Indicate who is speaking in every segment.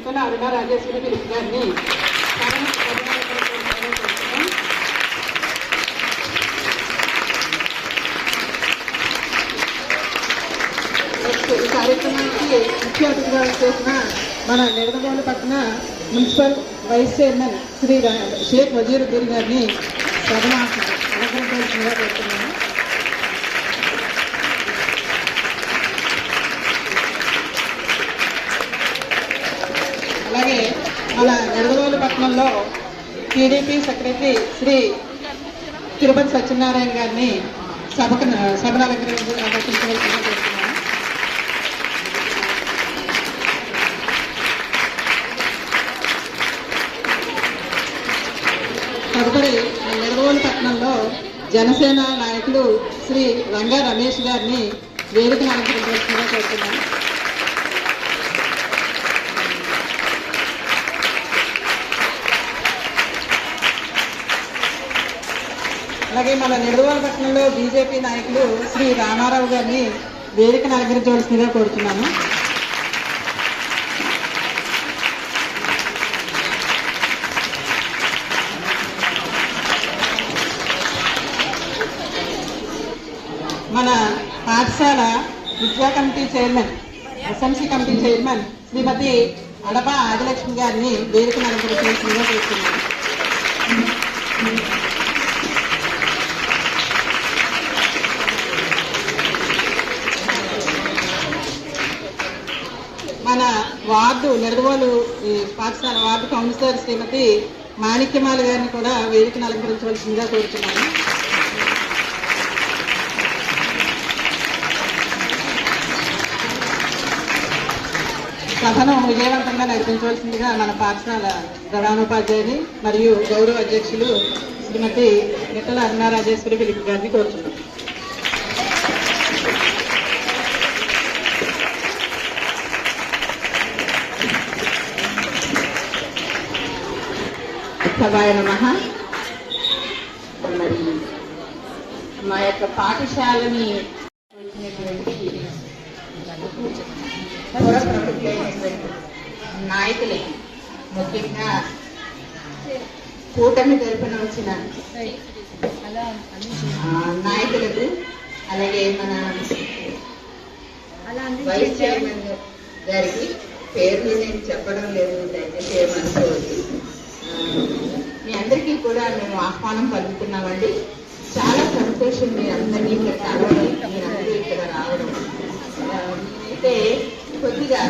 Speaker 1: నిక్కల అరుణ Rajeshwari Philip గారిని ఈ కార్యక్రమానికి ముఖ్య అతిథిగా చేసిన మన నిడదవోలు పట్టణ municipal vice chairman Shri Sheikh Vaziruddin గారిని సభను అలంకరించవలసిందిగా కోరుతున్నాను. అలాగే మన నిడదవోలు పట్టణంలో టీడీపీ సెక్రటరీ శ్రీ తిరుపతి సత్యనారాయణ గారిని సభను అలంకరించవలసిందిగా కోరుతున్నాను. తదుపరి నిడదవోలు పట్టణంలో జనసేన నాయకులు శ్రీ రంగా రమేష్ గారిని వేదికను అలంకరించవలసిందిగా కోరుతున్నాను. అలాగే మన నిడదవోలు పట్టణంలో బీజేపీ నాయకులు శ్రీ రామారావు గారిని వేదికను అలంకరించవలసిందిగా కోరుతున్నాను. మన పాఠశాల విద్యా committee chairman SMC committee chairman Srimati Adapa Adilakshmi గారిని వేదికను అలంకరించవలసిందిగా కోరుతున్నాను. మన వార్డు నిడదవోలు పాఠశాల వార్డు కౌన్సిలర్ శ్రీమతి మాణిక్యమాల గారిని కూడా వేదికను అలంకరించవలసిందిగా కోరుతున్నాను. సభను విజయవంతంగా నడిపించవలసిందిగా మన పాఠశాల ప్రధానోపాధ్యాయుని మరియు గౌరవ అధ్యక్షులు శ్రీమతి నిక్కల అరుణ రాజేశ్వరి ఫిలిప్ గారిని కోరుతున్నాం.
Speaker 2: సభాయ నమః. మరి మా యొక్క పాఠశాలని నాయకులకి, ముఖ్యంగా కూటమి తరపున వచ్చిన నాయకులకు, అలాగే మన వైస్ చైర్మన్ గారికి పేర్లు నేను చెప్పడం లేదు, దయచేసి ఏమనుకోవద్దు. మీ అందరికీ కూడా మేము ఆహ్వానం పలుకుతున్నామండి. చాలా సంతోషం మీరందరినీ ఇక్కడ కలవడం, మీరందరూ ఇక్కడ రావడం. అయితే కొద్దిగా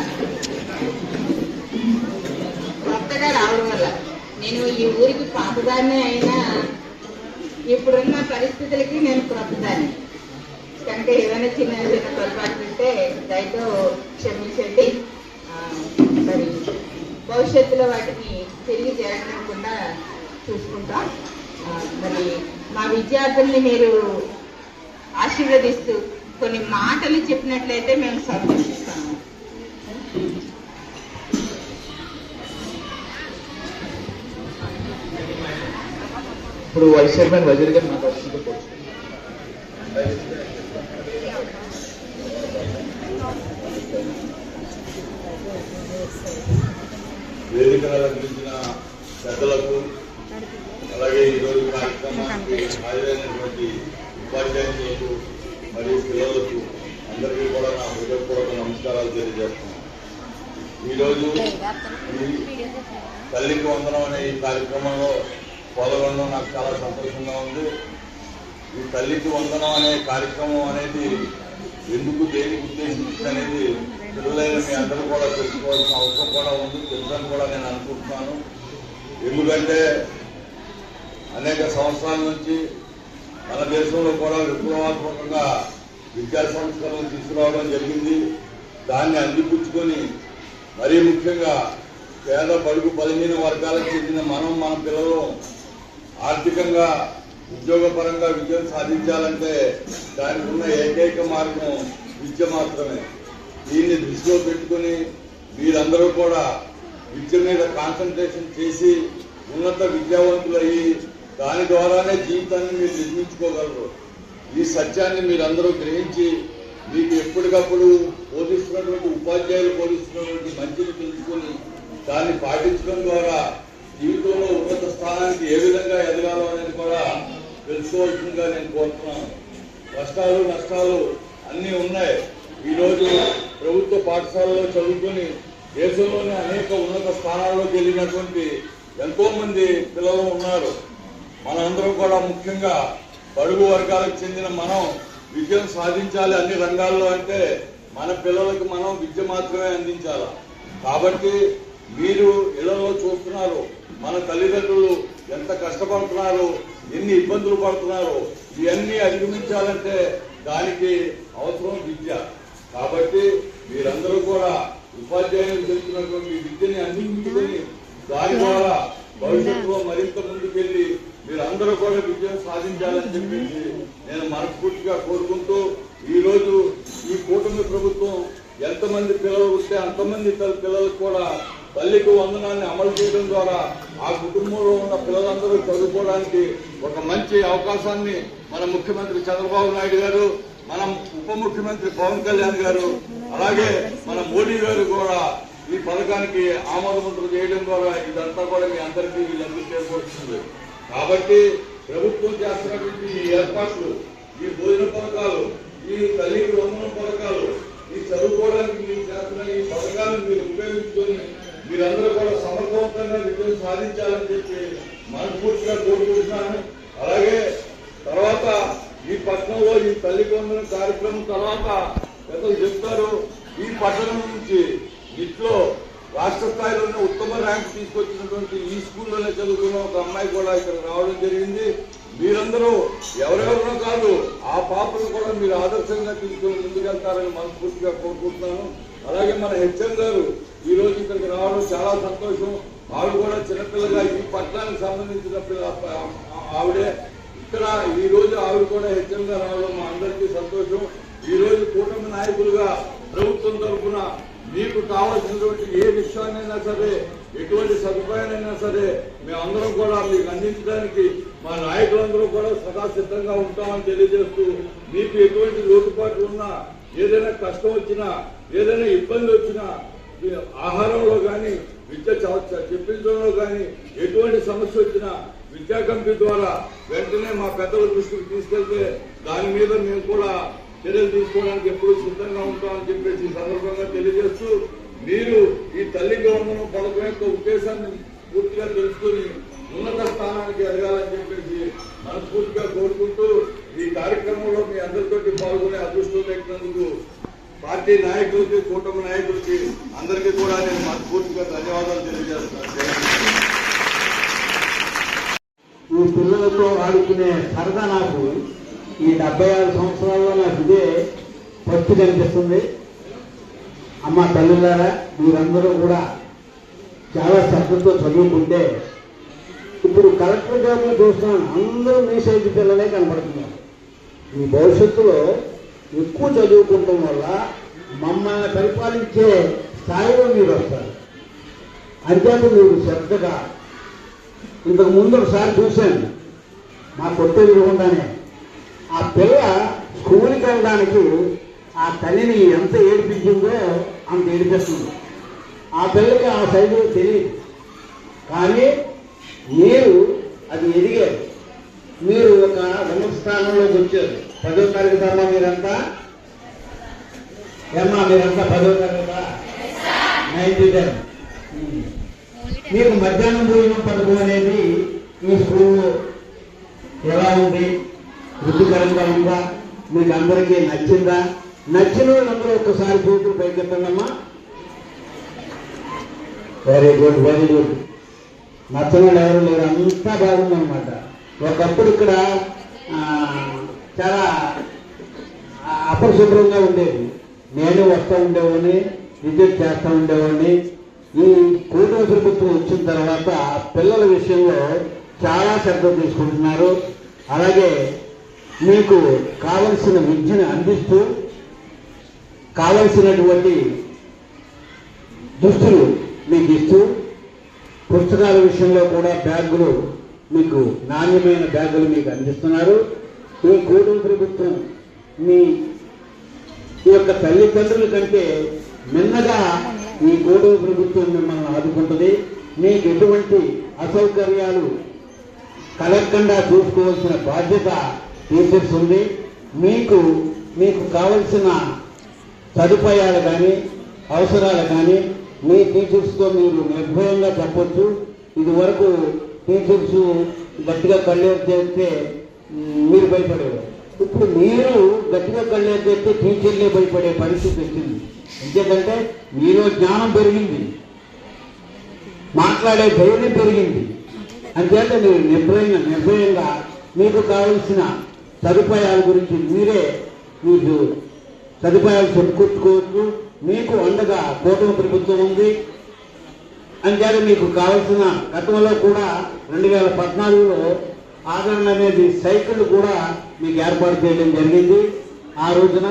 Speaker 2: కొత్తగా రావడం వల్ల నేను ఈ ఊరికి పాతదాన్ని అయినా ఇప్పుడున్న పరిస్థితులకి నేను కొత్తదాన్ని కనుక ఏదైనా చిన్న చిన్న పొరపాటు ఉంటే దయతో క్షమించండి. మరి భవిష్యత్తులో వాటిని తిరిగి జరగకుండా చూసుకుంటాం. మరి మా విద్యార్థుల్ని మీరు ఆశీర్వదిస్తూ కొన్ని మాటలు చెప్పినట్లయితే మేము సంతోషిస్తాము.
Speaker 3: ఇప్పుడు వైస్ చైర్మన్ వజీర్ గారు మాట్లాడుతుంటే
Speaker 4: వేదికను అలంకరించిన పెద్దలకు, అలాగే ఈరోజు కార్యక్రమానికి హాజరైనటువంటి ఉపాధ్యాయులకు మరియు పిల్లలకు అందరికీ కూడా నా హృదయపూర్వక నమస్కారాలు తెలియజేస్తున్నాను. ఈరోజు తల్లికి వందనం అనే ఈ కార్యక్రమంలో పాల్గొనడం నాకు చాలా సంతోషంగా ఉంది. ఈ తల్లికి వందనం అనే కార్యక్రమం అనేది ఎందుకు, దేనికి ఉద్దేశించింది అనేది పిల్లలైన మీ అందరూ కూడా తెలుసుకోవాల్సిన అవసరం కూడా ఉంది, తెలుసని కూడా నేను అనుకుంటున్నాను. ఎందుకంటే అనేక సంవత్సరాల నుంచి మన దేశంలో కూడా విప్లవాత్మకంగా విద్యా సంస్కరణలు తీసుకురావడం జరిగింది. దాన్ని అందిపుచ్చుకొని మరీ ముఖ్యంగా పేద బడుగు బలహీన వర్గాలకు చెందిన మన పిల్లలు ఆర్థికంగా ఉద్యోగపరంగా విజయం సాధించాలంటే దానికి ఉన్న ఏకైక మార్గం విద్య మాత్రమే. దీన్ని దృష్టిలో పెట్టుకుని మీరందరూ కూడా విద్య మీద కాన్సన్ట్రేషన్ చేసి ఉన్నత విద్యావంతులయ్యి దాని ద్వారానే జీవితాన్ని మీరు నిర్మించుకోగలరు. ఈ సత్యాన్ని మీరందరూ గ్రహించి మీకు ఎప్పటికప్పుడు బోధిస్తున్నటువంటి ఉపాధ్యాయులు బోధిస్తున్నటువంటి మంచిని తెలుసుకొని దాన్ని పాటించడం ద్వారా జీవితంలో ఉన్నత స్థానానికి ఏ విధంగా ఎదగాలో అనేది కూడా తెలుసుకోవాల్సిందిగా నేను కోరుతున్నాను. కష్టాలు నష్టాలు అన్నీ ఉన్నాయి. ఈరోజు ప్రభుత్వ పాఠశాలలో చదువుకొని దేశంలోనే అనేక ఉన్నత స్థానాల్లోకి వెళ్ళినటువంటి ఎంతో మంది పిల్లలు ఉన్నారు. మనందరం కూడా ముఖ్యంగా బడుగు వర్గాలకు చెందిన మనం విజయం సాధించాలి అన్ని రంగాల్లో అంటే మన పిల్లలకు మనం విద్య మాత్రమే అందించాలి. కాబట్టి మీరు ఇళ్లలో చూస్తున్నారు మన తల్లిదండ్రులు ఎంత కష్టపడుతున్నారు, ఎన్ని ఇబ్బందులు పడుతున్నారు. ఇవన్నీ అధిగమించాలంటే దానికి అవసరం విద్య. కాబట్టి మీరందరూ కూడా ఉపాధ్యాయులు చెప్తున్నటువంటి విద్యని అందించుకుని దాని ద్వారా భవిష్యత్తులో మరింత ముందుకెళ్లి మీరందరూ కూడా విజయం సాధించాలని చెప్పేసి నేను మనస్ఫూర్తిగా కోరుకుంటూ, ఈరోజు ఈ కూటమి ప్రభుత్వం ఎంతమంది పిల్లలు ఉంటే అంతమంది పిల్లలకు కూడా తల్లికి వందనాన్ని అమలు చేయడం ద్వారా ఆ కుటుంబంలో ఉన్న పిల్లలందరూ చదువుకోవడానికి ఒక మంచి అవకాశాన్ని మన ముఖ్యమంత్రి చంద్రబాబు నాయుడు గారు, మన ఉప ముఖ్యమంత్రి పవన్ కళ్యాణ్ గారు, అలాగే మన మోడీ గారు కూడా ఈ పథకానికి ఆమోదముద్ర చేయడం ద్వారా ఇదంతా కూడా మీ అందరికీ వీళ్ళందరూ చేకూరుతుంది. కాబట్టి ప్రభుత్వం చేస్తున్నటువంటి ఈ ఏర్పాట్లు, ఈ భోజన పథకాలు, ఈ తల్లికి వందనం పథకాలు, ఈ చదువుకోవడానికి మీరు చేస్తున్న ఈ పథకాలను మీరు ఉపయోగించుకొని మీరందరూ కూడా సమర్థవంతంగా విజయం సాధించాలని చెప్పి మనస్ఫూర్తిగా కోరుకుంటున్నాను. అలాగే తర్వాత ఈ పట్టణంలో ఈ తల్లికి వందనం కార్యక్రమం తర్వాత పెద్దలు చెప్తారు, ఈ పట్టణం నుంచి ఇంట్లో రాష్ట్ర స్థాయిలోనే ఉత్తమ ర్యాంక్ తీసుకొచ్చినటువంటి ఈ స్కూల్లోనే చదువుకున్న ఒక అమ్మాయి కూడా ఇక్కడ రావడం జరిగింది. మీరందరూ ఎవరెవరినో కాదు, ఆ పాపను కూడా మీరు ఆదర్శంగా తీసుకొని ముందుకెళ్తారని మనస్ఫూర్తిగా కోరుకుంటున్నాను. అలాగే మన హెచ్ఎం గారు ఈ రోజు ఇక్కడికి రావడం చాలా సంతోషం. ఆవిడ కూడా చిన్నపిల్లగా ఈ పట్టణానికి సంబంధించిన ఆవిడే. ఇక్కడ ఈ రోజు ఆవిడ కూడా హెచ్ఎం గా రావడం మా అందరికీ సంతోషం. ఈ రోజు కూటమి నాయకులుగా ప్రభుత్వం తరఫున మీకు కావాల్సినటువంటి ఏ విషయాన్నైనా సరే, ఎటువంటి సదుపాయాలైనా సరే మేమందరం కూడా మీకు అందించడానికి మా నాయకులందరూ కూడా సదా సిద్ధంగా ఉంటామని తెలియజేస్తూ, మీకు ఎటువంటి లోటుపాట్లు ఉన్నా, ఏదైనా కష్టం వచ్చినా, ఏదైనా ఇబ్బంది వచ్చినా, ఆహారంలో కానీ విద్య చెప్పించడంలో కానీ ఎటువంటి సమస్య వచ్చినా విద్యా కమిటీ ద్వారా వెంటనే మా పెద్దల దృష్టికి తీసుకెళ్తే దాని మీద మేము కూడా చర్యలు తీసుకోవడానికి ఎప్పుడూ సిద్ధంగా ఉంటామని చెప్పేసి ఈ సందర్భంగా తెలియజేస్తూ, మీరు ఈ తల్లికి వందనం పథకం యొక్క ఉద్దేశాన్ని పూర్తిగా తెలుసుకుని ఉన్నత స్థానానికి ఎదగాలని చెప్పేసి మనస్ఫూర్తిగా కోరుకుంటూ, ఈ కార్యక్రమంలో మీ అందరితోటి పాల్గొనే అదృష్టం లేకున్నందుకు పార్టీ నాయకులకి, కూటమి నాయకులకి అందరికీ కూడా నేను మనస్ఫూర్తిగా ధన్యవాదాలు తెలియజేస్తున్నాను.
Speaker 5: ఈ పిల్లలతో ఆడుకునే సరదా నాకు ఈ 76 సంవత్సరాల్లో నాకు ఇదే ఫస్ట్ కనిపిస్తుంది. అమ్మ తల్లులారా, మీరందరూ కూడా చాలా శ్రద్ధతో చదువుకుంటే ఇప్పుడు కలెక్టర్ జాబ్లో చూస్తున్నాను, అందరూ మీ సైజు పిల్లలే కనపడుతున్నారు. ఈ భవిష్యత్తులో ఎక్కువ చదువుకుంటాం వల్ల మమ్మల్ని పరిపాలించే స్థాయిలో మీరు వస్తారు. అంతేకాదు మీరు శ్రద్ధగా, ఇంతకు ముందు ఒకసారి చూశాను మా కొట్టెరుగుండానే, ఆ పిల్ల స్కూల్కి వెళ్ళడానికి ఆ తల్లిని ఎంత ఏడిపించిందో అంత ఏడిపిస్తుంది. ఆ పిల్లకి ఆ సైజు తెలియదు, కానీ మీరు అది ఎదిగారు. మీరు ఒక ఉన్నత స్థానంలోకి వచ్చారు. 10వ తరగతి అమ్మా మీరంతా, ఏమ్మా మీరంతా 10వ తరగతా? 9th 10th. మీకు మధ్యాహ్నం భోజనం పథకం అనేది ఈ స్కూల్లో ఎలా ఉంది? రుచికరంగా ఉందా? మీకు అందరికీ నచ్చిందా? నచ్చిన వాళ్ళందరూ ఒక్కసారి చేతులు పైకెత్తండమ్మా. Very good, very good. నచ్చని వాళ్ళు ఎవరు లేరు, అంతా బాగుందన్నమాట. ఒకప్పుడు ఇక్కడ చాలా అపరిశుభ్రంగా ఉండేది. నేను వస్తూ ఉండేవాడిని, విజిట్ చేస్తూ ఉండేవాడిని. ఈ కూటమి ప్రభుత్వం వచ్చిన తర్వాత పిల్లల విషయంలో చాలా శ్రద్ధ తీసుకుంటున్నారు. అలాగే మీకు కావలసిన విద్యను అందిస్తూ, కావలసినటువంటి దుస్తులు మీకు ఇస్తూ, పుస్తకాల విషయంలో కూడా బ్యాగులు, మీకు నాణ్యమైన బ్యాగులు మీకు అందిస్తున్నారు. ఈ కూటమి ప్రభుత్వం మీ యొక్క తల్లిదండ్రుల కంటే మిన్నగా ఈ కూటమి ప్రభుత్వం మిమ్మల్ని ఆదుకుంటుంది. మీకు ఎటువంటి అసౌకర్యాలు కలగకుండా చూసుకోవాల్సిన బాధ్యత టీచర్స్ ఉంది. మీకు కావలసిన సదుపాయాలు కానీ అవసరాలు కానీ మీ టీచర్స్తో మీరు నిర్భయంగా చెప్పొచ్చు. ఇది వరకు టీచర్స్ గట్టిగా కళ్ళేరు చేస్తే మీరు భయపడేవారు. ఇప్పుడు మీరు గట్టిగా కళ్ళేరు చేస్తే టీచర్లే భయపడే పరిస్థితి వచ్చింది. ఎందుకంటే మీలో జ్ఞానం పెరిగింది, మాట్లాడే ధైర్యం పెరిగింది. అంచేత మీరు నిర్భయంగా మీకు కావలసిన సదుపాయాల గురించి మీరే మీకు సదుపాయాలు చెప్పుకొచ్చుకోవచ్చు. మీకు అండగా కూటమి ప్రభుత్వం ఉంది. అంచేత మీకు కావలసిన గతంలో కూడా 2014లో ఆదరణ అనేది సైకిల్ కూడా మీకు ఏర్పాటు చేయడం జరిగింది. ఆ రోజున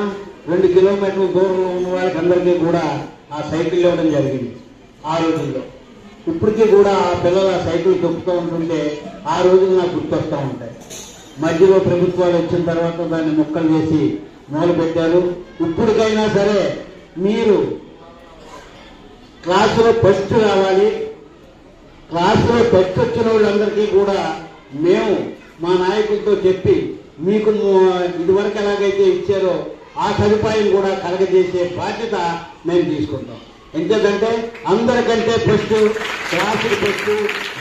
Speaker 5: 2 కిలోమీటర్ల దూరంలో ఉన్న వాళ్ళకి అందరికీ కూడా ఆ సైకిల్ ఇవ్వడం జరిగింది ఆ రోజుల్లో. ఇప్పటికీ కూడా ఆ పిల్లల సైకిల్ తొక్కుతూ ఉంటుంటే ఆ రోజులు నాకు గుర్తొస్తూ ఉంటాయి. మధ్యలో ప్రభుత్వాలు వచ్చిన తర్వాత దాన్ని ముక్కలు చేసి మొదలు పెట్టారు. ఇప్పటికైనా సరే మీరు క్లాసులో ఫస్ట్ రావాలి. క్లాసులో ఫస్ట్ వచ్చిన వాళ్ళందరికీ కూడా మేము మా నాయకులతో చెప్పి మీకు ఇదివరకు ఎలాగైతే ఇచ్చారో ఆ సదుపాయం కూడా కలగజేసే బాధ్యత మేము తీసుకుంటాం. ఎందుకంటే అందరికంటే ఫస్ట్, క్లాసుకి ఫస్ట్,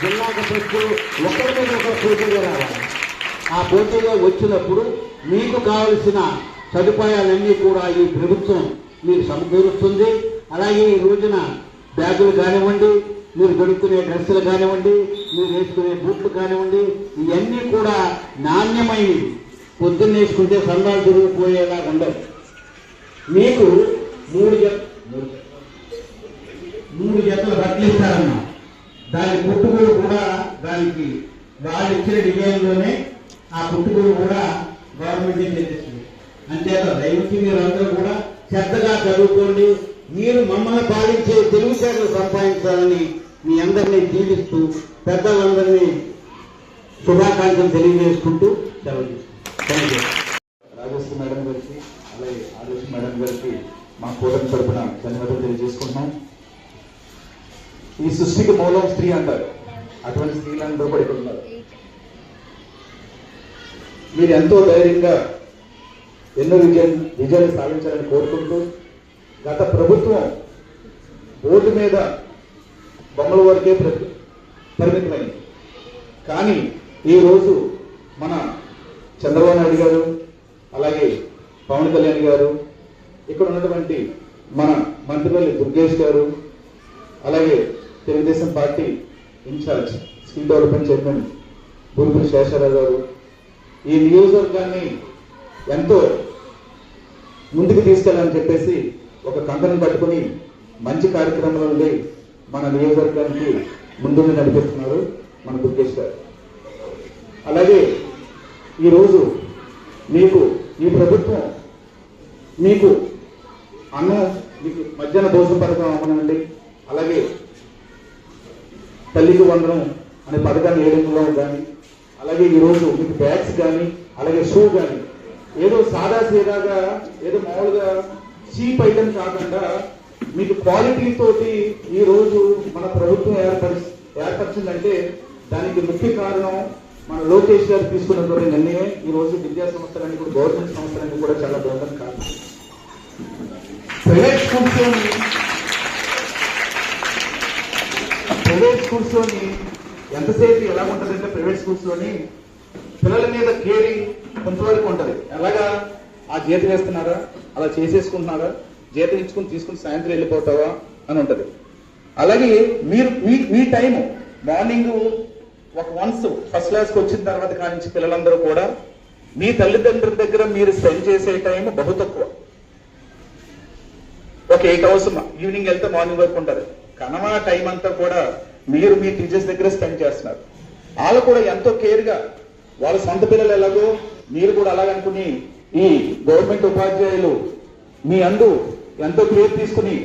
Speaker 5: జిల్లాకు ఫస్ట్, ఒకరి మీద ఒక పోటీగా రావాలి. ఆ పోటీగా వచ్చినప్పుడు మీకు కావలసిన సదుపాయాలన్నీ కూడా ఈ ప్రభుత్వం మీరు సమకూరుస్తుంది. అలాగే ఈ రోజున బ్యాగులు కానివ్వండి, మీరు దొరుకునే డ్రెస్సులు కానివ్వండి, మీరు వేసుకునే బూట్లు కానివ్వండి, ఇవన్నీ కూడా నాణ్యమైనవి. పొద్దున్న వేసుకుంటే సందాలు తిరిగిపోయేలాగా ఉండవు. మీకు 3 జతల బట్టలు ఇస్తారన్నా, దాని పుట్టుకూరు కూడా దానికి వాళ్ళు ఇచ్చిన డిజైన్లోనే ఆ పుట్టుకూరు కూడా గవర్నమెంట్ చేస్తుంది. అంతేత దయచేసి మీరందరూ కూడా శ్రద్ధగా చదువుకోండి. మీరు మమ్మల్ని పాలించే తెలివితేటలు సంపాదించాలని మీ అందరినీ జీవిస్తూ పెద్దలందరినీ శుభాకాంక్షలు తెలియజేసుకుంటూ సెలవు తీసుకుంటాం.
Speaker 3: రాజశ్రీ మేడం గారికి అలాగే ఆదర్శ్ మేడం గారికి మా కూటమి తరపున ధన్యవాదాలు తెలియజేసుకుంటున్నాం. ఈ సృష్టికి మూలం స్త్రీ అంటారు. అటువంటి స్త్రీలందరూ కూడా ఇక్కడ ఉన్నారు. మీరు ఎంతో ధైర్యంగా ఎన్నో విజయాలు సాధించాలని కోరుకుంటూ, గత ప్రభుత్వం బోర్డు మీద బొమ్మల వరకే పరిమితమైంది. కానీ ఈరోజు మన చంద్రబాబు నాయుడు గారు, అలాగే పవన్ కళ్యాణ్ గారు, ఇక్కడ ఉన్నటువంటి మన మంత్రిపల్లి దుర్గేష్ గారు, అలాగే Telugu Desam party in-charge skill development chairman Buruguru Sesharao గారు ఈ నియోజకవర్గాన్ని ఎంతో ముందుకు తీసుకెళ్ళాలని చెప్పేసి ఒక కంకణం పట్టుకుని మంచి కార్యక్రమాలు మన నియోజకవర్గానికి ముందుండి నడిపిస్తున్నారు మన దుర్గేష్ గారు. అలాగే ఈరోజు మీకు ఈ ప్రభుత్వం మీకు అన్నం, మీకు మధ్యాహ్న భోజన పథకం అమ్మనండి, అలాగే తల్లికి వందనం అనే పథకాన్ని వేయడంలో కానీ, అలాగే ఈరోజు మీకు బ్యాగ్స్ కానీ, అలాగే షూ కానీ ఏదో సాదా సీదాగా ఏదో మామూలుగా చీప్ ఐటమ్ కాకుండా మీకు క్వాలిటీ తోటి ఈ రోజు మన ప్రభుత్వం ఏర్పరిచిందంటే దానికి ముఖ్య కారణం మన లోకేష్ గారు తీసుకున్నటువంటి నిర్ణయమే. ఈ రోజు విద్యా సంస్థలన్నీ కూడా, గవర్నమెంట్ సంస్థలన్నీ కూడా చాలా బాగుందని కారణం. ప్రైవేట్ స్కూల్స్ లోని ఎంతసేపు ఎలా ఉంటుందంటే, ప్రైవేట్ స్కూల్స్ లోని పిల్లల మీద కేరింగ్ కొంతవరకు ఉంటుంది. ఎలాగా ఆ జీతం వేస్తున్నారా, అలా చేసేసుకుంటున్నారా, జీతం ఇచ్చుకుని తీసుకుని సాయంత్రం వెళ్ళిపోతావా అని ఉంటది. అలాగే మీరు మీ టైం మార్నింగ్ వన్స్ ఫస్ట్ క్లాస్కి వచ్చిన తర్వాత కానించి పిల్లలందరూ కూడా మీ తల్లిదండ్రుల దగ్గర మీరు స్పెండ్ చేసే టైం బహు తక్కువ. ఒక 8 hours ఈవినింగ్ వెళ్తే మార్నింగ్ వరకు ఉంటుంది. కనమా టైం అంతా కూడా మీరు మీ టీచర్స్ దగ్గర స్పెండ్ చేస్తున్నారు. వాళ్ళు కూడా ఎంతో కేర్గా వాళ్ళ సొంత పిల్లలు ఎలాగో మీరు కూడా అలాగనుకుని ఈ గవర్నమెంట్ ఉపాధ్యాయులు మీ అందు ఎంతో కేర్ తీసుకుని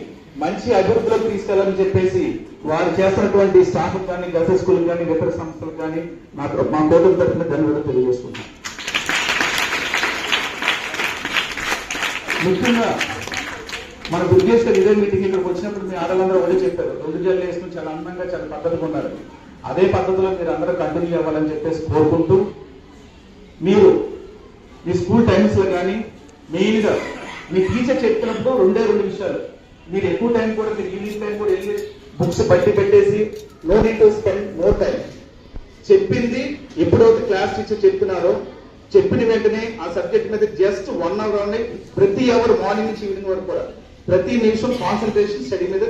Speaker 3: మంచి అభివృద్ధిలోకి తీసుకెళ్లాలని చెప్పేసి వారు చేస్తున్నటువంటి స్టాఫ్ కానీ, గర్ల్స్ స్కూల్ కానీ, ఇతర సంస్థలకు కానీ మా కూటమి తరఫున ధన్యవాదాలు తెలియజేసుకుంటున్నాం. ముఖ్యంగా మన గుర్గేశ్వర ఇదే మీటింగ్ ఇక్కడికి వచ్చినప్పుడు మీ ఆడవాళ్ళందరూ ఒకటే చెప్పారు, 2 జల్లు వేసుకుని చాలా అందంగా చాలా పద్ధతిగా ఉన్నారు. అదే పద్ధతిలో మీరు అందరూ కంటిన్యూ అవ్వాలని చెప్పేసి కోరుకుంటూ, మీరు మీ స్కూల్ టైమ్స్ లో కానీ మెయిన్గా మీ టీచర్ చెప్తున్నప్పుడు 2 విషయాలు, మీరు ఎక్కువ టైం కూడా మీరు ఈవినింగ్ టైం కూడా వెళ్ళి బుక్స్ బట్టి పెట్టేసి no need to spend more time. చెప్పింది ఎప్పుడైతే క్లాస్ టీచర్ చెప్తున్నారో చెప్పిన వెంటనే ఆ సబ్జెక్ట్ మీద జస్ట్ 1 అవర్ అండి, ప్రతి అవర్ మార్నింగ్ నుంచి ఈవినింగ్ వరకు కూడా ప్రతి నిమిషం కాన్సన్ట్రేషన్ స్టడీ మీద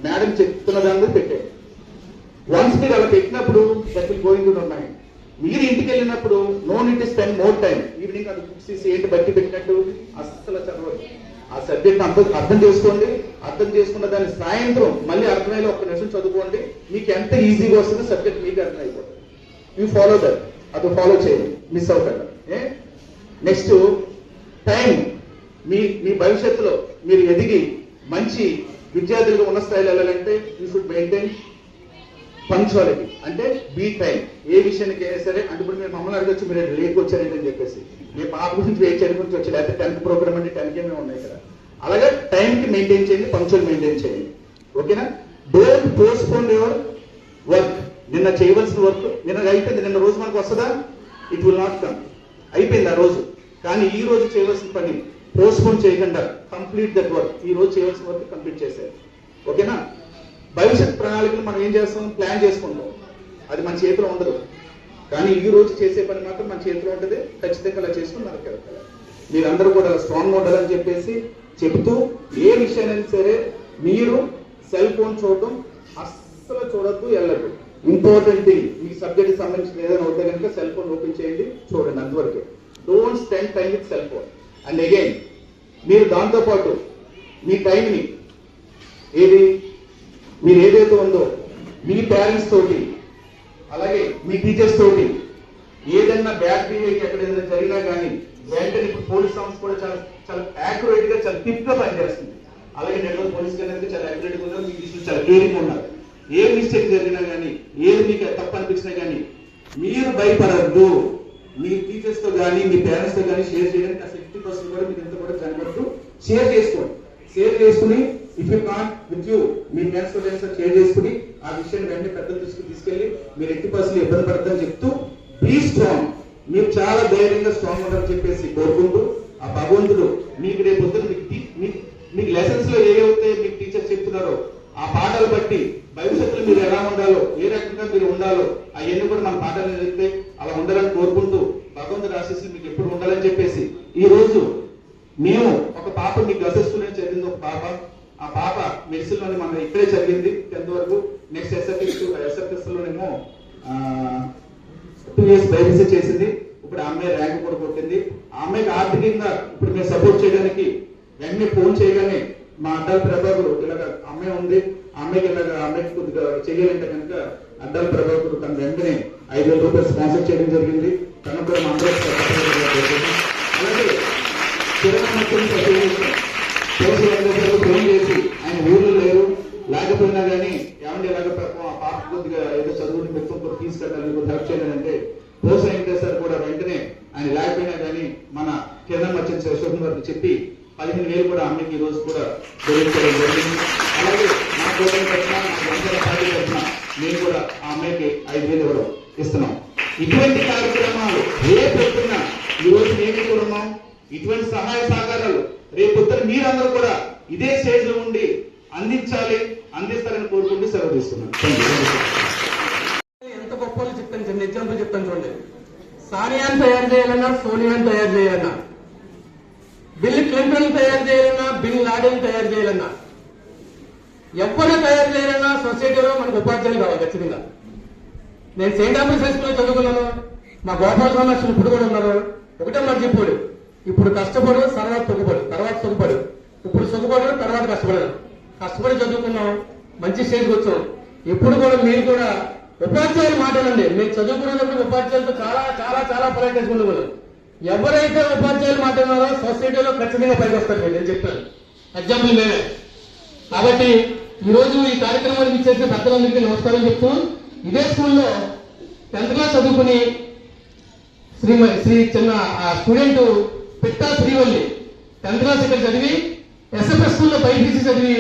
Speaker 3: మేడం చెప్తున్న దాని మీద పెట్టారు. వన్స్ మీరు అలా పెట్టినప్పుడు that will going to your mind. మీరు ఇంటికి వెళ్ళినప్పుడు no need to spend more time. Evening అది బుక్స్ తీసి ఏంటి బట్టి పెట్టినట్టు అస్సలు చదవండి. ఆ సబ్జెక్ట్ అర్థం చేసుకోండి. అర్థం చేసుకున్న దాన్ని సాయంత్రం మళ్ళీ అర్థమయ్యేలా 1 నిమిషం చదువుకోండి. మీకు ఎంత ఈజీగా వస్తుందో సబ్జెక్ట్ మీకు అర్థమైపోతుంది. You follow that. అది ఫాలో చేయండి, మిస్ అవుతారు. Next time. మీ భవిష్యత్తులో మీరు ఎదిగి మంచి విద్యార్థులుగా ఉన్న స్థాయిలో వెళ్ళాలంటే యూ షుడ్ మెయింటైన్ పంక్చువాలిటీ. అంటే బీ టైం. ఏ విషయానికి అయినా సరే, అంటే ఇప్పుడు మీరు మమ్మల్ని అడగచ్చు మీరు లేట్కి వచ్చారేంటని చెప్పేసి, మీ పాప గురించి వెయిట్ చేయడం గురించి వచ్చి, లేకపోతే 10th ప్రోగ్రామ్ అంటే 10th ఏమే ఉన్నాయి కదా. అలాగే టైంకి మెయింటైన్ చేయండి, పంక్చువల్ మెయింటైన్ చేయండి. ఓకేనా? Don't postpone your work. నిన్న చేయవలసిన వర్క్ నిన్న అయిపోయింది. నిన్న రోజు మనకు వస్తుందా? It will not come. అయిపోయింది ఆ రోజు. కానీ ఈ రోజు చేయవలసిన పని పోస్ట్పోన్ చేయకుండా కంప్లీట్ దట్ వర్క్. ఈ రోజు చేయవలసిన వర్క్ కంప్లీట్ చేసేది. ఓకేనా? భవిష్యత్ ప్రణాళికలు మనం ఏం చేస్తాం? ప్లాన్ చేసుకుంటాం. అది మన చేతిలో ఉండదు. కానీ ఈ రోజు చేసే పని మాత్రం మన చేతిలో ఉంటుంది. ఖచ్చితంగా అలా చేసుకుని మనకి వెళ్తారు. మీరందరూ కూడా స్ట్రాంగ్ ఉండాలని చెప్పేసి చెబుతూ, ఏ విషయాన్ని సరే మీరు సెల్ ఫోన్ చూడటం అస్సలు చూడద్దు, వెళ్ళద్దు. ఇంపార్టెంట్ థింగ్, మీ సబ్జెక్ట్ సంబంధించిన ఏదైనా అవుతే కనుక సెల్ ఫోన్ ఓపెన్ చేయండి, చూడండి, అంతవరకే. Don't spend time with cell phone. And again మీరు దాంతోపాటు మీ టైంని మీరు ఏదైతే ఉందో మీ పేరెంట్స్ తోటి, అలాగే మీ టీచర్స్ తోటి ఏదైనా బ్యాడ్ బిహేవియర్ ఎక్కడ ఏదైనా జరిగినా కానీ వెంటనే, ఇప్పుడు పోలీస్ సంస్థ కూడా చాలా చాలా యాక్యురేట్ గా చాలా క్విక్ గా పనిచేస్తుంది. అలాగే నెల్లూరు పోలీస్ అనేది చాలా యాక్యురేట్ గా ఉన్నారు. మీ టీచర్స్ చాలా కేరింగ్ ఉన్నారు. ఏ మిస్టేక్ జరిగినా కానీ, ఏది మీకు తప్పు అనిపించినా కానీ మీరు భయపడద్దు. మీ టీచర్స్ తో కానీ మీ పేరెంట్స్ తో కానీ షేర్ చేయడానికి అసలు 50% కూడా మీకు ఎంత కూడా కనబడద్దు. షేర్ చేసుకోండి. షేర్ చేసుకుని if you can't with you me friends తో షేర్ చేసుకుని ఆ విషయాన్ని వెంటనే పెద్దలు తీసుకెళ్ళి మీరు 80% ఇబ్బంది పడద్దని చెప్తూ, బీ స్ట్రాంగ్. మీరు చాలా ధైర్యంగా స్ట్రాంగ్ ఉండాలని చెప్పేసి కోరుకుంటూ, ఆ భగవంతుడు మీకు రేపు పొద్దున మీకు లెసన్స్ లో ఏవైతే మీకు టీచర్స్ చెప్తున్నారో ఆ పాఠాలు బట్టి భవిష్యత్తులో మీరు ఎలా ఉండాలో, ఏ రకంగా మీరు ఉండాలో అవన్నీ కూడా మన పాఠాలు చెప్తే అలా ఉండాలని కోరుకుంటూ, భగవంతుడు ఆశీస్సులు మీకు ఎప్పుడు ఉండాలని చెప్పేసి, ఈ రోజు మేము ఒక పాప మీకు గర్ల్స్ స్కూల్ చదివింది. ఒక పాప, ఆ పాప మెడిసిన్ లోనే మన ఇక్కడే చదివింది 10th వరకు. నెక్స్ట్ ఎస్ఎఫ్ఎస్ లోనేమో 2 years బైపీసీ చేసింది. ఇప్పుడు ఆ అమ్మాయి ర్యాంక్ కూడా కొట్టింది. ఆ అమ్మాయికి ఆర్థికంగా ఇప్పుడు మేము సపోర్ట్ చేయడానికి వెంటనే ఫోన్ చేయగానే మా అడ్డాల ప్రభాకర్ ఇలాగ అమ్మాయి ఉంది, ఆ అమ్మాయికి ఇలాగ అమ్మాయికి కొద్దిగా చేయాలంటే కనుక అడ్డాల ప్రభాకర్ తన వెంటనే 5,000 రూపాయలు స్పాన్సర్ చేయడం జరిగింది. తను కూడా మా అందరూ అలాగే ఫోన్ చేసి ఆయన ఊర్లో లేరు, లేకపోయినా కానీ ఏమంటే ఇలాగ పాప కొద్దిగా ఏదో చదువుని పెట్టుకుని ఫీజు కట్టాలి, హెల్ప్ చేయాలంటే పోస్ట్ వెంకటేశ్వర కూడా వెంటనే ఆయన లేకపోయినా కానీ మన కిరణ్ మచ్చన్ శివశోభన్ గారికి చెప్పి 15,000 కూడా అమ్మాయికి ఈ రోజు కూడా జరుగుతుంది జరిగింది. అలాగే నా కోటల తరఫున, నా జనసేన పార్టీ తరఫున నేను కూడా ఆ అమ్మాయికి 5,000 ఇవ్వడం ఇస్తున్నాం. ఇటువంటి కార్యక్రమాలు రేపొద్దున ఈ రోజు మేము కూడా ఉన్నాం. ఇటువంటి సహాయ సహకారాలు రేపొద్దున మీరందరూ కూడా ఇదే స్టేజ్ లో ఉండి అందిస్తారని కోరుకుంటూ సెలవు తీసుకున్నాను.
Speaker 5: ఎంత గొప్ప చెప్తాను, చిన్న ఎగ్జాంపుల్ చెప్తాను చూడండి. సానియాని తయారు చేయాలన్నా, సోనియాని తయారు చేయాలన్నా, బిల్ క్లింటన్ తయారు చేయాలన్నా, బిల్ లాడెన్ తయారు చేయాలన్నా, ఎవరిని తయారు చేయాలన్నా సొసైటీలో మనకు ఉపాధ్యాయులు కావాలి ఖచ్చితంగా. నేను సెయింట్ ఆఫీస్ హై స్కూల్లో చదువుకున్నాను. మా గోపాల సమస్యలు ఇప్పుడు కూడా ఉన్నారు. ఒకటే మాట చెప్పాడు, ఇప్పుడు కష్టపడు, తర్వాత సుఖపడు, తర్వాత సుఖపడు, ఇప్పుడు సుఖపడు, తర్వాత కష్టపడదు. కష్టపడి చదువుకున్నాం, మంచి స్టేజ్కి వచ్చాం. ఇప్పుడు కూడా మీరు కూడా ఉపాధ్యాయులు మాట్లాడండి. మీరు చదువుకునేటప్పుడు ఉపాధ్యాయులతో చాలా చాలా చాలా పొలైట్ ఉండేవాళ్ళు. ఎవరైతే ఉపాధ్యాయులు మాట్లాడినారో సొసైటీలో ఖచ్చితంగా పైకి వస్తారు. నేను చెప్తాను, ఎగ్జాంపుల్ మేమే. కాబట్టి ఈ రోజు ఈ కార్యక్రమానికి ఇచ్చేసిన పెద్దలందరికీ నమస్కారం చెప్తూ, ఇదే స్కూల్లో 10th క్లాస్ చదువుకుని శ్రీ చిన్న student Pitta Srivalli 10th class ఇక్కడ చదివి ఎస్ఎఫ్ఎస్ స్కూల్లో బైపీసీ చదివి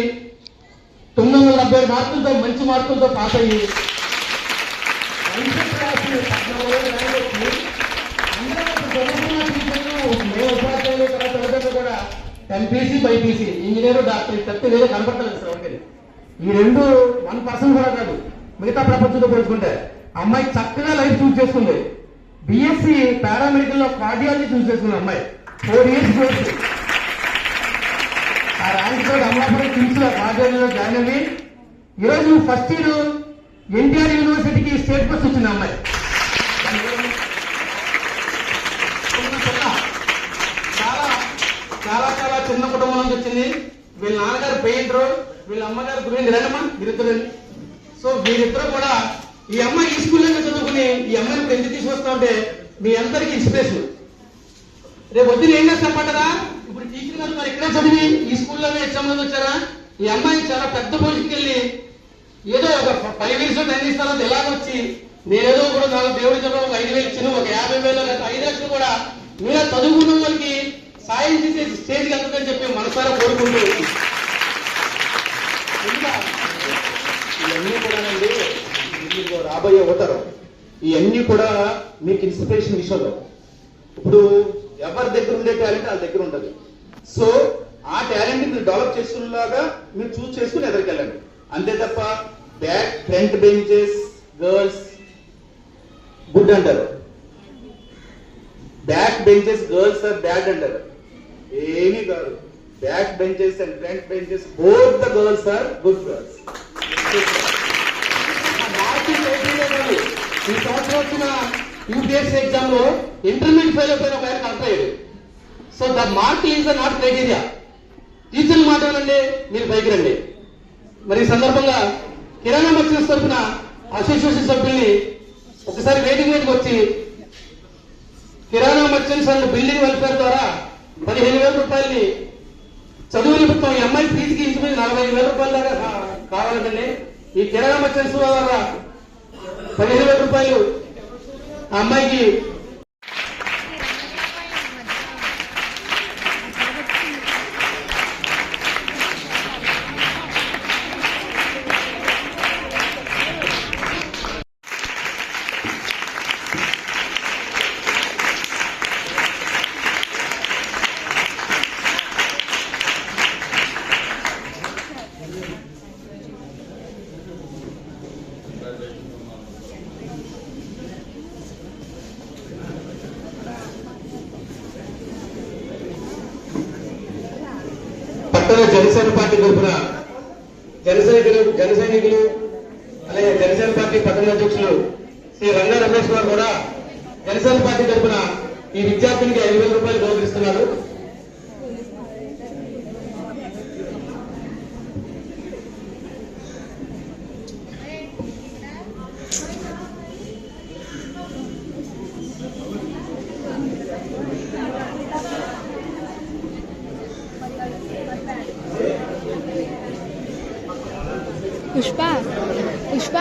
Speaker 5: 970 మార్కులతో మంచి మార్కులతో పాస్ అయ్యి కూడా ఎంపీసీ బైపీసీ ఇంజనీర్ డాక్టర్ తప్పి వేరే కనపడలేదు సార్ ఒకటి. ఈ రెండు 1% కూడా కాదు మిగతా ప్రపంచంతో పోల్చుకుంటే. అమ్మాయి చక్కగా లైఫ్ చూస్ చేసుకుంది. బిఎస్సి పారామెడికల్ లో కార్డియాలజీ చూస్ చేసుకుంది అమ్మాయి. 4 years కోర్సు. ఆ ర్యాంక్ తోటి అమలాపురం కిమ్స్ లో కార్డియాలజీలో జాయిన్ అయ్యి ఈరోజు ఫస్ట్ ఇయర్ ఎన్టీఆర్ యూనివర్సిటీకి స్టేట్ బస్ వచ్చింది అమ్మాయి. చాలా చాలా చాలా చిన్న కుటుంబం నుంచి వచ్చింది. వీళ్ళ నాన్నగారు పెయింటర్, వీళ్ళ అమ్మగారు గురించి రండమ్మా వీరిద్దరండి. సో వీరిద్దరు కూడా ఈ అమ్మాయి ఈ స్కూల్లోనే చదువుకుని ఈ అమ్మాయిని ఇప్పుడు ఎందుకు తీసుకొస్తా ఉంటే మీ అందరికీ ఇన్స్పిరేషన్. రేపు వద్దు ఏం చేస్తామంటారా? ఇప్పుడు టీచర్ గారు మరి ఇక్కడే చదివి ఈ స్కూల్లోనే ఎగ్జామ్ వచ్చారా? ఈ అమ్మాయి చాలా పెద్ద పొజిషన్కి వెళ్ళి ఏదో ఒక 5 years 10 years తర్వాత ఎలాగొచ్చి నేనేదో కూడా నాకు దేవుడి చెప్పడం ఒక 5,000 ఇచ్చిన ఒక 50,000 లేదా 5 లక్షలు కూడా మీలా చదువుకున్న వాళ్ళకి సాయం చేసే స్టేజ్కి వెళ్తుందని చెప్పి మనసారా కోరుకుంటూ ఇవన్నీ కూడానండి మీకు రాబోయే అవతారం. ఇవన్నీ కూడా మీకు ఇన్స్పిరేషన్ విషయంలో. ఇప్పుడు ఎవరి దగ్గర ఉండే టాలెంట్ వాళ్ళ దగ్గర ఉంటుంది. సో ఆ టాలెంట్ మీరు డెవలప్ చేసుకునేలాగా మీరు చూస్ చేసుకుని ఎదరికెళ్ళండి. అంతే తప్ప back front benches girls good అంటారు, back benches girls are bad అంటారు. ఏమీ కాదు. Back benches and front benches both the girls are good girls. ఈ సంవత్సరం వచ్చిన యూపీఎస్సీ ఎగ్జామ్ లో ఇంటర్మీడియట్ ఫెయిల్ అయిపోయిన ఒక ఆయన కలెక్టర్ అయ్యాడు. So the mark is the not criteria. టీచర్లు మాట్లాడండి, మీరు పైకి రండి. మరి ఈ సందర్భంగా కిరాణా మర్చెంట్స్ తరఫున అసోసియేషన్ సభ్యుల్ని ఒకసారి వేదిక మీదకి వచ్చి కిరాణా మర్చెంట్స్ అండ్ బిల్డింగ్ వెల్ఫేర్ ద్వారా 15,000 రూపాయలని చదువు నిమిత్తం ఈ అమ్మాయి ఫీజుకి ఇంచుమించు 45,000 రూపాయల దాకా కావాలండి. ఈ కిరాణా మర్చెంట్స్ ద్వారా 15,000 రూపాయలు ఆ అమ్మాయికి జనసేన పార్టీ తరఫున జన సైనికులు అలాగే జనసేన పార్టీ పట్టణ అధ్యక్షులు శ్రీ రంగా రమేష్ గారు కూడా జనసేన పార్టీ తరఫున ఈ విద్యార్థినికి 5,000 రూపాయలు గౌరవిస్తున్నారు.
Speaker 6: పుష్ప పుష్ప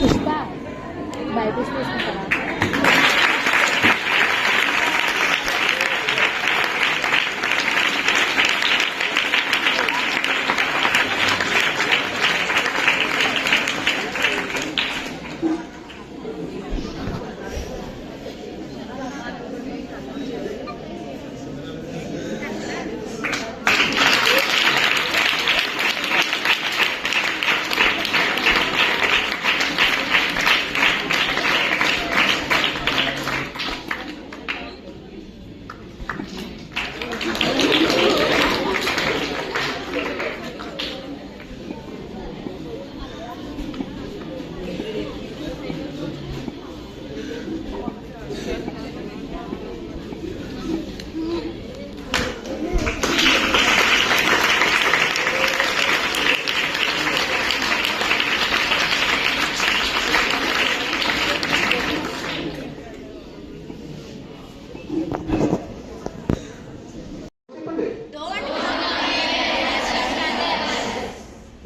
Speaker 6: పుష్ప బైపీసీ తీసుకుంటారా?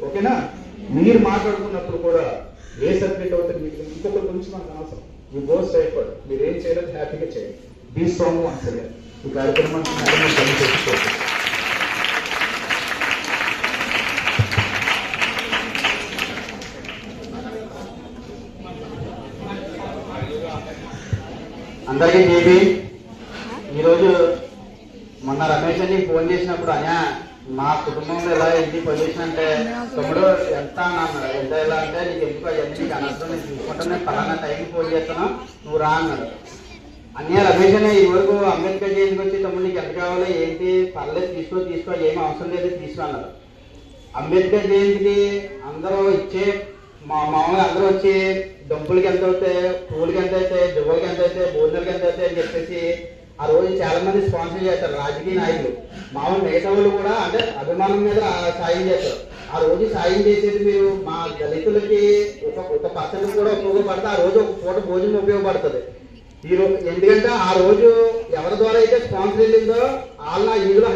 Speaker 3: ఓకేనా? మీరు మాట్లాడుకున్నప్పుడు కూడా ఏ సబ్జెక్ట్ అవుతుంది మీకు ఇంకొకరి గురించి మనకు అనవసరం. You go straight forward. మీరు ఏం చేయాలి హ్యాపీగా చేయండి.
Speaker 5: డి సోము అసలు ఈ కార్యక్రమానికి మేడం చేసుకోవచ్చు. అందరికీ జేబీ. ఈరోజు మొన్న రమేష్ అని ఫోన్ చేసినప్పుడు అయ్యా మా కుటుంబంలో ఎలా ఏంటి పొజిషన్ అంటే తమ్ముడు ఎంత అన్నాడు. ఎంత ఎలా అంటే నీకు ఎందుకు అవన్నీ నీకు అనవసరం, నేను చూసుకుంటాను, నేను పలానా టైంకి ఫోన్ చేస్తాను, నువ్వు రా అన్నాడు. అన్నయ్య రమేష్ అనే ఈ వరకు అంబేద్కర్ జయంతికి వచ్చి తమ్ముడు నీకు ఎంత కావాలో ఏంటి, పర్లేదు తీసుకో ఏం అవసరం లేదు తీసుకో అన్నారు. అంబేద్కర్ జయంతికి అందరూ ఇచ్చే మామూలుగా అందరూ వచ్చి డబ్బులకి ఎంత అవుతాయి, పూలకి ఎంత అవుతాయి, దువ్వలకి ఎంత అవుతాయి, భోజనాలకి ఎంత అవుతాయి అని చెప్పేసి ఆ రోజు చాలా మంది స్పాన్సర్ చేస్తారు రాజకీయ నాయకులు. మామూలు మిగతా వాళ్ళు కూడా అంటే అభిమానం మీద సాయం చేస్తారు. ఆ రోజు సాయం చేసేది మీరు మా దళితులకి ఒక పర్సెంట్ కూడా ఉపయోగపడితే ఆ రోజు ఒక పూట భోజనం ఉపయోగపడుతుంది. ఈ రోజు ఎందుకంటే ఆ రోజు ఎవరి ద్వారా అయితే స్పాన్సర్ వెళ్ళిందో వాళ్ళ ఇందులో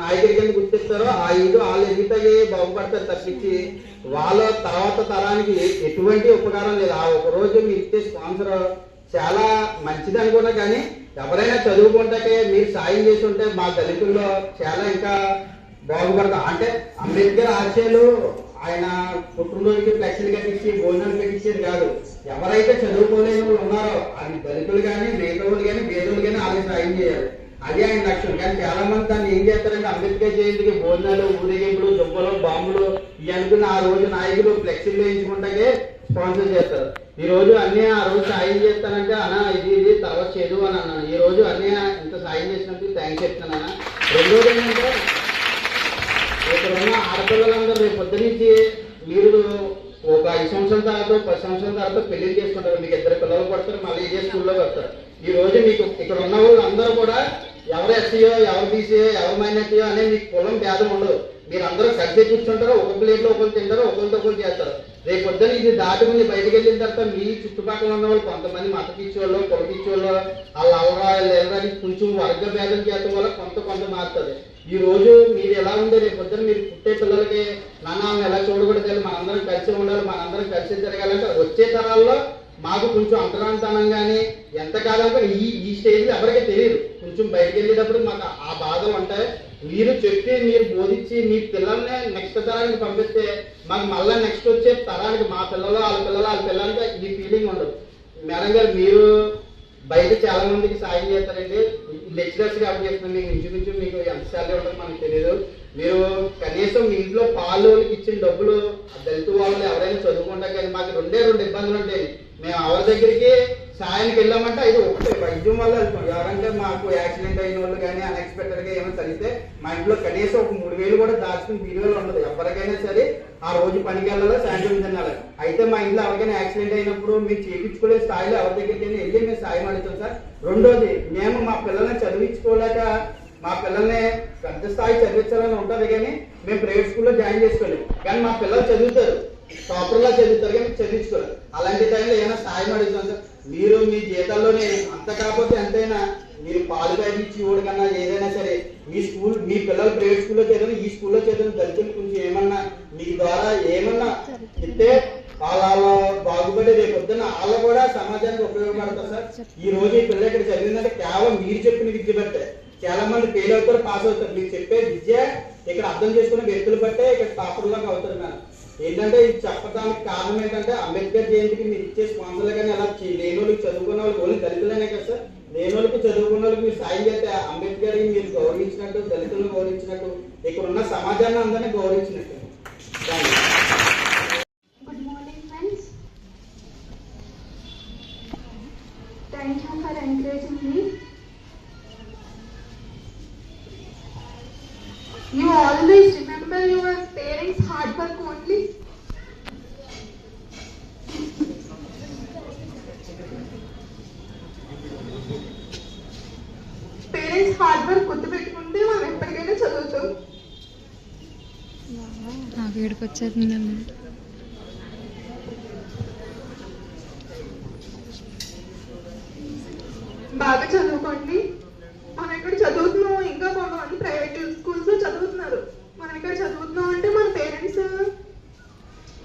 Speaker 5: నాయకుడి కింద గుర్తిస్తారో ఆ ఇందు వాళ్ళు ఎదుగుతాయి బాగుపడతారు తప్పించి వాళ్ళ తర్వాత తరానికి ఎటువంటి ఉపకారం లేదు. ఆ ఒక రోజు మీరు ఇచ్చే స్పాన్సర్ చాలా మంచిది అనుకున్నా కానీ ఎవరైనా చదువుకుంటే మీరు సాయం చేసి ఉంటే మా దళితుల్లో చాలా ఇంకా బాగుపడతాం. అంటే అంబేద్కర్ ఆశయాలు ఆయన పుట్టినరోజుకి ఫ్లెక్సీలు కట్టించి భోజనాలు కట్టించేది కాదు. ఎవరైతే చదువుకోలేని వాళ్ళు ఉన్నారో అది దళితులు కానీ మేధావులు కానీ పేదోళ్ళు కానీ వాళ్ళకి సాయం చేయాలి. అది ఆయన లక్ష్యం. కానీ చాలా మంది దాన్ని ఏం చేస్తారంటే అంబేద్కర్ జయంతికి భోజనాలు, ఊరేగింపులు, దుబ్బలు, బాంబులు ఇవి అనుకున్న ఆ రోజు నాయకులు ఫ్లెక్సీలు వేయించుకుంటే స్పాన్సర్ చేస్తారు. ఈ రోజు అన్నయ్య ఆ రోజు సాయం చేస్తానంటే అన్న ఇది తర్వాత చదువు అని అన్నాను. ఈ రోజు అన్నయ్య ఇంత సాయం చేసినందుకు థ్యాంక్స్ చెప్తానన్నా. రెండోది ఏంటంటే ఇక్కడ ఉన్న ఆడపిల్లలందరూ రేపు పొద్దు నుంచి మీరు ఒక 5 సంవత్సరాల తర్వాత 10 సంవత్సరాల తర్వాత పెళ్లి చేసుకుంటారు. మీకు 2 పిల్లలు పడతారు, మళ్ళీ ఇదే స్కూల్లో వస్తారు. ఈ రోజు మీకు ఇక్కడ ఉన్న వాళ్ళు అందరూ కూడా ఎవరు ఎస్సీయో, ఎవరు బీసీయో, ఎవరు మైనార్టీయో అనేది మీకు కులం భేదం ఉండదు. మీరు అందరూ కలిసి కూర్చుంటారు, ఒక ప్లేట్లో ఒకరు తింటారు, ఒకరితో ఒకరు చేస్తారు. రేపు పొద్దున ఇది దాటుకుని బయటకు వెళ్ళిన తర్వాత మీ చుట్టుపక్కల ఉన్న వాళ్ళు కొంతమంది మత పిచ్చోళ్ళు, పొల పిచ్చోళ్ళు, వాళ్ళ అవరాలని కొంచెం వర్గ భేదం చేయడం వల్ల కొంత మారుతుంది. ఈ రోజు మీరు ఎలా ఉందో రేపు పొద్దున మీరు పుట్టే పిల్లలకి నాన్న ఎలా చూడకూడదు, మనందరం కలిసి ఉండాలి, మనందరం కలిసి తిరగాలంటే వచ్చే తరాల్లో మాకు కొంచెం అంతరాంతనం కానీ ఎంతకాలం ఈ స్టేజ్ ఎవరికీ తెలియదు. కొంచెం బయటకు వెళ్ళేటప్పుడు మాకు ఆ బాధలు ఉంటాయి. మీరు చెప్పి మీరు బోధించి మీ పిల్లల్ని నెక్స్ట్ తరానికి పంపిస్తే మాకు మళ్ళీ నెక్స్ట్ వచ్చే తరానికి మా పిల్లలు వాళ్ళ పిల్లలకి ఈ ఫీలింగ్ ఉండదు. మేడం గారు మీరు బయట చాలా మందికి సాయం చేస్తారండి. లెక్చరర్స్ కాబట్టి చేస్తున్నాం. మీకు ఇంచుమించు మీకు ఎంత శాలరీ ఉంటుందో మనకు తెలియదు. మీరు కనీసం మీ ఇంట్లో పాలోళ్ళకి ఇచ్చిన డబ్బులు దళిత వాళ్ళు ఎవరైనా చదువుకుంటా కానీ మాకు 2 ఇబ్బందులు ఉంటాయి. మేము ఎవరి దగ్గరికి సాయానికి వెళ్ళామంటే ఇది ఒకటే వైద్యం వల్ల వెళ్తాం. ఎవరంటే మాకు యాక్సిడెంట్ అయిన వాళ్ళు కానీ అన్ఎక్స్పెక్టెడ్గా ఏమైనా కలిగితే మా ఇంట్లో కనీసం ఒక 3,000 కూడా దాచుకుని వీడియోలు ఉండదు. ఎవరికైనా సరే ఆ రోజు పనికి వెళ్ళాలి, సాయంత్రం తినాలి. అయితే మా ఇంట్లో ఎవరికైనా యాక్సిడెంట్ అయినప్పుడు మీరు చేయించుకోలే స్థాయిలో ఎవరి దగ్గరికి వెళ్ళి మేము సాయం అడుగుతాం సార్. రెండోది మేము మా పిల్లల్ని చదివించుకోలేక మా పిల్లల్ని పెద్ద స్థాయి చదివించాలని ఉంటుంది కానీ మేము ప్రైవేట్ స్కూల్లో జాయిన్ చేసుకోలేము. కానీ మా పిల్లలు చదువుతారు, టాపర్లా చదువుతారు కానీ చదివించుకోరు. అలాంటి టైంలో ఏమైనా సాయం అడుగుతాం సార్. మీరు మీ జీతాల్లోనే అంత కాకపోతే ఎంతైనా మీరు పాలు ఇచ్చి కన్నా ఏదైనా సరే మీ పిల్లలు ప్రైవేట్ స్కూల్లో చదివిన ఈ స్కూల్లో చదివిన దళితులు కొంచెం ఏమన్నా మీ ద్వారా ఏమన్నా ఇస్తే వాళ్ళ బాగుపడి రేపు పొద్దున్న వాళ్ళు కూడా సమాజానికి ఉపయోగపడతారు సార్. ఈ రోజు ఈ పిల్లలు ఇక్కడ చదివిందంటే కేవలం మీరు చెప్పిన విద్య బట్టే. చాలా మంది ఫెయిల్ అవుతారు, పాస్ అవుతారు. మీరు చెప్పే విద్య ఇక్కడ అర్థం చేసుకునే వ్యక్తులు బట్టే ఇక్కడ టాపర్లాగా అవుతారు. మేడం ఏంటంటే ఇది చెప్పడానికి కారణం ఏంటంటే అంబేద్కర్ జయంతికి మీరు ఇచ్చే స్పాన్సర్లు కానీ అలా లేని వాళ్ళకి చదువుకున్న వాళ్ళకి ఓన్లీ దళితులనే కదా సార్. లేని వాళ్ళకి చదువుకున్న వాళ్ళకి మీరు సాయం చేస్తే అంబేద్కర్ని మీరు గౌరవించినట్టు, దళితులను గౌరవించినట్టు, ఇక్కడ ఉన్న సమాజాన్ని అందరినీ గౌరవించినట్టు.
Speaker 7: Good morning, friends. Thank you for encouraging me. You always remember your parents' hard work only. Parents hard work గుర్తుపెట్టుకుంటే మనం ఎప్పటికైనా చదువుతాం.
Speaker 6: నాకు ఏడుపు వచ్చేస్తుందండి.
Speaker 7: బాగా చదువుకోండి. మనం ఇక్కడ చదువుతున్నాం, ఇంకా కొంతమంది ప్రైవేట్ స్కూల్స్ లో చదువుతున్నారు. మనం ఇక్కడ చదువుతున్నాం అంటే మన పేరెంట్స్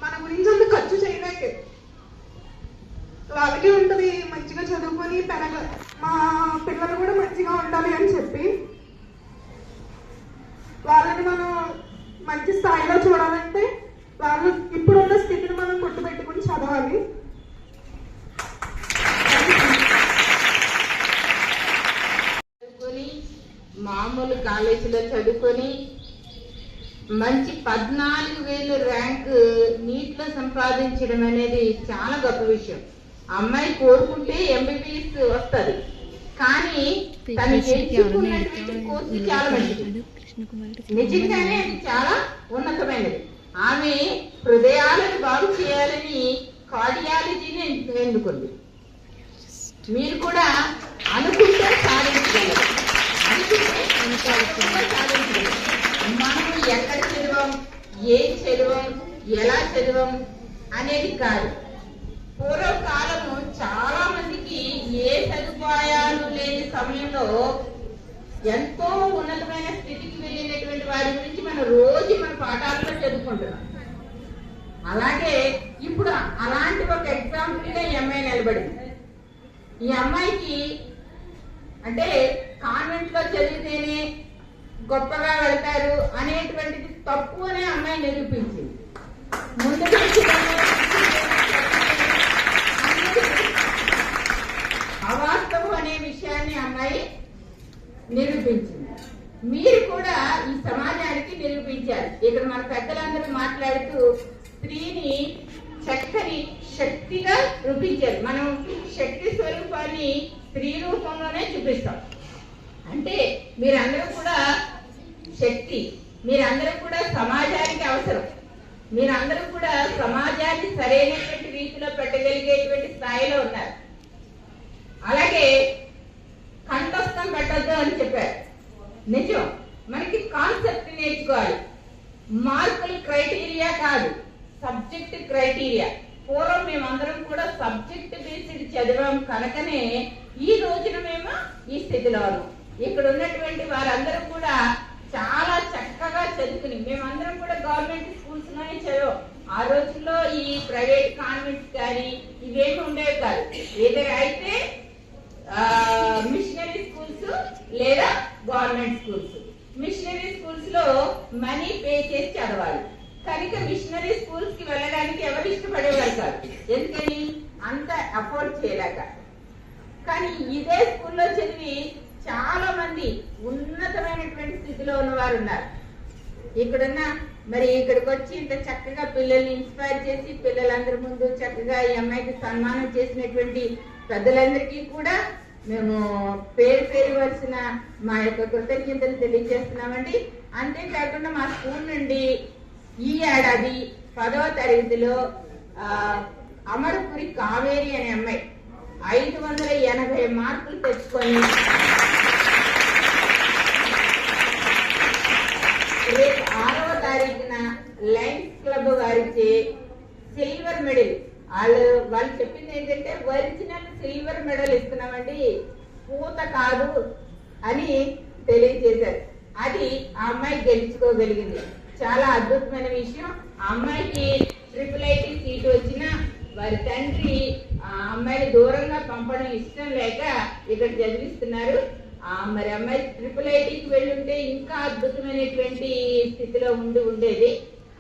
Speaker 7: మన గురించి అంత ఖర్చు చేయలేకే. వాళ్ళకి ఉంటుంది మంచిగా చదువుకొని మా పిల్లలు కూడా స్థాయిలో చూడాలంటే వాళ్ళు ఇప్పుడున్న స్థితిని మనం గుర్తుపెట్టుకుని చదవాలి.
Speaker 2: చదువుకొని మామూలు కాలేజీలో చదువుకొని మంచి 14,000 ర్యాంక్ నీట్లో సంపాదించడం అనేది చాలా గొప్ప విషయం. అమ్మాయి కోరుకుంటే ఎంబీబీఎస్ వస్తుంది, కానీ తను ఎంచుకున్నటువంటి కోర్సు చాలా మంచిది, నిజంగానే అది చాలా ఉన్నతమైనది. ఆమె హృదయాలను బాగు చేయాలని కార్డియాలజీని ఎన్నుకుంది. మీరు కూడా అనుకుంటే సాధించగలరు, సాధించగలరు. మనం ఎక్కడ చదివాం, ఏం చదివాం, ఎలా చదివాం అనేది కాదు. పూర్వకాలము చాలా మందికి ఏ సదుపాయాలు లేని సమయంలో ఎంతో ఉన్నతమైన స్థితికి వెళ్ళినటువంటి వారి గురించి మనం రోజు మన పాఠాలలో చదువుకుంటున్నాం. అలాగే ఇప్పుడు అలాంటి ఒక ఎగ్జాంపుల్ గా ఈ అమ్మాయి నిలబడింది. ఈ అమ్మాయికి అంటే కాన్వెంట్ లో చదివితేనే గొప్పగా వెళ్తారు అనేటువంటిది తప్పు అనే అమ్మాయి నిరూపించింది. ముందు అవాస్తవం అనే విషయాన్ని అమ్మాయి నిరూపించింది. మీరు కూడా ఈ సమాజానికి నిరూపించారు. ఇక్కడ మన పెద్దలందరూ మాట్లాడుతూ స్త్రీని చక్కని శక్తిగా రూపించారు. మనం శక్తి స్వరూపాన్ని స్త్రీ రూపంలోనే చూపిస్తాం. అంటే మీరందరూ కూడా శక్తి, మీరందరూ కూడా సమాజానికి అవసరం, మీరందరూ కూడా సమాజాన్ని సరైనటువంటి రీతిలో పెట్టగలిగేటువంటి స్థాయిలో ఉన్నారు. అలాగే కంఠస్థం పెట్టద్దు అని చెప్పారు. నిజం, మనకి కాన్సెప్ట్ నేర్చుకోవాలి. మార్కుల క్రైటీరియా కాదు, సబ్జెక్ట్ క్రైటీరియా. పూర్వం మేమందరం కూడా సబ్జెక్ట్ బేస్డ్ చదివాం కనుకనే ఈ రోజున మేము ఈ స్థితిలో ఉన్నాం. ఇక్కడ ఉన్నటువంటి వారందరూ కూడా చాలా చక్కగా చదువుకుని, మేమందరం కూడా గవర్నమెంట్ స్కూల్స్ లోనే చదివాం. ఆ రోజుల్లో ఈ ప్రైవేట్ కాన్వెంట్స్ కానీ ఇవేమి ఉండేవి కాదు. ఏదైనా అయితే మిషనరీ స్కూల్స్ లేదా గవర్నమెంట్ స్కూల్స్. మిషనరీ స్కూల్స్ లో మనీ పే చేసి చదవాలి కనుక మిషనరీ స్కూల్స్ కి వెళ్ళడానికి ఎవరు ఇష్టపడేవారు కాదు. ఎందుకని? అంత అఫోర్డ్ చేయలేక. కానీ ఇదే స్కూల్లో చదివి చాలా మంది ఉన్నతమైనటువంటి స్థితిలో ఉన్నవారు ఉన్నారు. ఇక్కడున్న మరి ఇక్కడికి వచ్చి ఇంత చక్కగా పిల్లల్ని ఇన్స్పైర్ చేసి పిల్లలందరి ముందు చక్కగా ఈ అమ్మాయికి సన్మానం చేసినటువంటి పెద్దలందరికీ కూడా మేము పేరు పేరు వలసిన మా యొక్క కృతజ్ఞతలు తెలియజేస్తున్నామండి. అంతేకాకుండా మా స్కూల్ నుండి ఈ ఏడాది 10వ తరగతిలో అమరపురి కావేరి అనే అమ్మాయి 580 మార్కులు తెచ్చుకొని రేపు 6వ తారీఖున లయన్స్ క్లబ్ వారిచే సిల్వర్ మెడల్, వాళ్ళు చెప్పింది ఏంటంటే ఒరిజినల్ సిల్వర్ మెడల్ ఇస్తున్నామండి, పూత కాదు అని తెలియజేశారు. అది ఆ అమ్మాయి గెలుచుకోగలిగింది. చాలా అద్భుతమైన విషయం. ఆ అమ్మాయికి IIIT సీట్ వచ్చినా వారి తండ్రి ఆ అమ్మాయిని దూరంగా పంపడం ఇష్టం లేక ఇక్కడ చదివిస్తున్నారు. మరి అమ్మాయి IIITకి వెళ్ళుంటే ఇంకా అద్భుతమైనటువంటి స్థితిలో ఉండేది.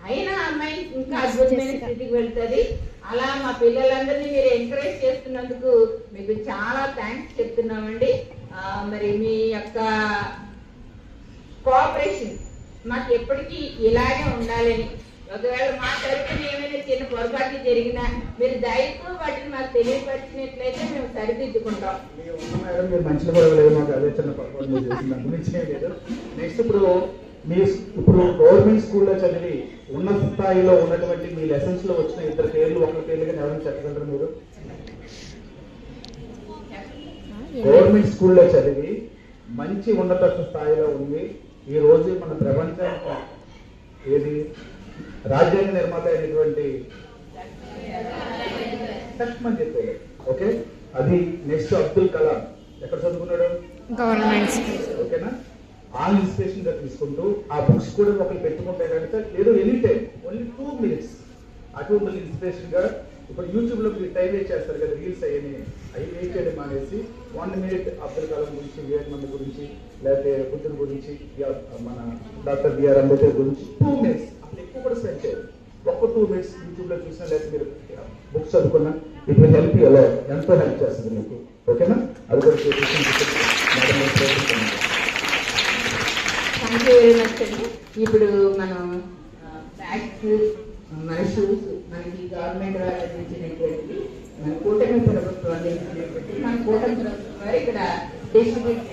Speaker 2: అయినా అమ్మాయి ఇంకా అద్భుతమైన స్థితికి వెళ్తుంది. అలా మా పిల్లలందరినీ మీరు ఎంకరేజ్ చేస్తున్నందుకు మీకు చాలా థ్యాంక్స్ చెప్తున్నామండి. మరి మీ యొక్క కోఆపరేషన్ మాకు ఎప్పటికీ ఇలాగే ఉండాలని, ఒకవేళ మా తరఫున ఏమైనా చిన్న పొరపాట్లు జరిగినా మీరు దయతో వాటిని మాకు తెలియపరిచినట్లయితే మేము సరిదిద్దుకుంటాం.
Speaker 3: మీరు మంచిగా పడవలేదు, మాకు అదే చిన్న పొరపాటు లేదు. నెక్స్ట్ ఇప్పుడు గవర్నమెంట్ స్కూల్లో చదివి ఉన్నత స్థాయిలో ఉన్నటువంటి మీ లెసన్స్ లో వచ్చిన ఇద్దరు పేర్లు ఒకరి పేర్లుగా ఎవరైనా చెప్పగలరు మీరు? గవర్నమెంట్ స్కూల్లో చదివి మంచి ఉన్నత స్థాయిలో ఉంది, ఈ రోజు మన ప్రపంచానికి ఏది రాజ్యాంగ నిర్మాత అయినటువంటి అని చెప్పారు. ఓకే, అది నెక్స్ట్ అబ్దుల్ కలాం ఎక్కడ చదువుకున్నాడు? గవర్నమెంట్. ఓకేనా? ఆ ఇన్స్పిరేషన్ గా తీసుకుంటూ ఆ బుక్స్ కూడా ఒకరు పెట్టుకుంటే కనుక లేదు ఎనీ టైం ఓన్లీ 2 minutes అటువంటి ఇన్స్పిరేషన్ గా ఇప్పుడు యూట్యూబ్ లో మీరు టైం వేస్ట్ చేస్తారు కదా, రీల్స్ అయ్యి వెయిట్ చేయడం మానేసి 1 minute అబ్దుల్ కలాం గురించి, వివేకానంద గురించి, లేకపోతే బుద్ధుని గురించి, మన డాక్టర్ బిఆర్ అంబేద్కర్ గురించి 2 minutes అసలు ఎక్కువ కూడా స్పెండ్ చేయాలి. ఒక్క 2 minutes యూట్యూబ్ లో చూసినా లేదా మీరు బుక్స్ చదువుకున్నా ఇట్ విల్ హెల్ప్ యూ అలా, ఎంతో హెల్ప్ చేస్తుంది మీకు. ఓకేనా? అది కూడా
Speaker 2: థ్యాంక్ యూ వెరీ మచ్ అండి. ఇప్పుడు మనం బ్యాగ్స్, మన షూస్ మనకి గవర్నమెంట్ వారు అందించినటువంటి, మన కూటమి ప్రభుత్వం అందించినటువంటి, మన కూటమి ప్రభుత్వం వారు ఇక్కడ డిస్ట్రిబ్యూట్